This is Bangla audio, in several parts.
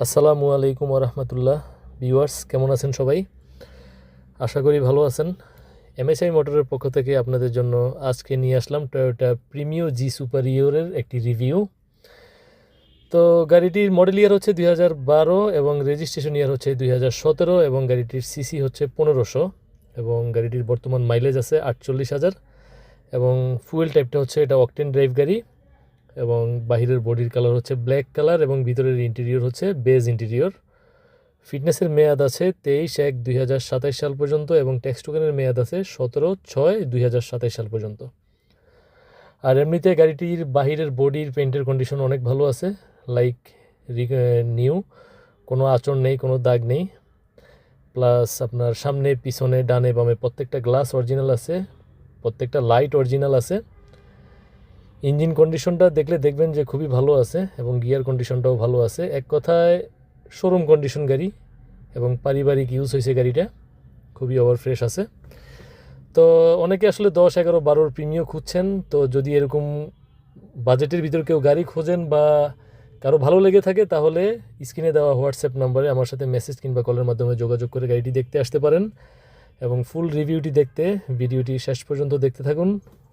আসসালামু আলাইকুম ওরহমতুল্লাহ। ভিউয়ার্স কেমন আছেন সবাই? আশা করি ভালো আছেন। এমএসআই মোটরের পক্ষ থেকে আপনাদের জন্য আজকে নিয়ে আসলাম টয়োটা প্রিমিও জি সুপারিয়রের একটি রিভিউ। তো গাড়িটির মডেল ইয়ার হচ্ছে 2012 এবং রেজিস্ট্রেশন ইয়ার হচ্ছে 2017 এবং গাড়িটির সিসি হচ্ছে 1500 এবং গাড়িটির বর্তমান মাইলেজ আছে 48,000 এবং ফুয়েল টাইপটা হচ্ছে এটা অকটেন ড্রাইভ গাড়ি এবং বাহিরের বডির কালার হচ্ছে ব্ল্যাক কালার এবং ভিতরের ইন্টেরিয়র হচ্ছে বেজ ইন্টেরিয়র। ফিটনেসের মেয়াদ আছে 23/1/2027 সাল পর্যন্ত এবং ট্যাক্স টোকেনের মেয়াদ আছে 17/6/2027 সাল পর্যন্ত। আর এমনিতে গাড়িটির বাহিরের বডির পেন্টের কন্ডিশন অনেক ভালো আছে, লাইক নিউ, কোনো আঁচড় নেই, কোনো দাগ নেই। প্লাস আপনার সামনে পিছনে ডানে বামে প্রত্যেকটা গ্লাস অরিজিনাল আছে, প্রত্যেকটা লাইট অরিজিনাল আছে। ইঞ্জিন কন্ডিশনটা দেখলে দেখবেন যে খুবই ভালো আছে এবং গিয়ার কন্ডিশনটাও ভালো আছে। এক কথায় শোরুম কন্ডিশন গাড়ি এবং পারিবারিক ইউজ হয়েছে গাড়িটা, খুবই ওভার ফ্রেশ আছে। তো অনেকে আসলে 10, 11, 12 প্রিমিও খুঁজছেন। তো যদি এরকম বাজেটের ভিতর কেউ গাড়ি খোঁজেন বা কারো ভালো লেগে থাকে তাহলে স্ক্রিনে দেওয়া হোয়াটসঅ্যাপ নাম্বারে আমার সাথে মেসেজ কিংবা কলের মাধ্যমে যোগাযোগ করে গাড়িটি দেখতে আসতে পারেন এবং ফুল রিভিউটি দেখতে ভিডিওটি শেষ পর্যন্ত দেখতে থাকুন।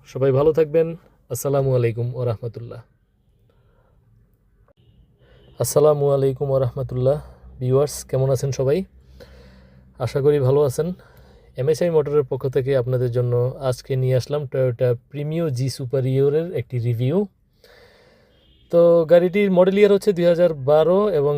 সবাই ভালো থাকবেন। আসসালামু আলাইকুম ওরহমতুল্লাহ। আসসালামু আলাইকুম ওরহমতুল্লাহ। ভিউয়ার্স কেমন আছেন সবাই? আশা করি ভালো আছেন। এমএসআই মোটরের পক্ষ থেকে আপনাদের জন্য আজকে নিয়ে আসলাম টয়োটা প্রিমিও জি সুপারিয়রের একটি রিভিউ। তো গাড়িটির মডেল ইয়ার হচ্ছে 2012 এবং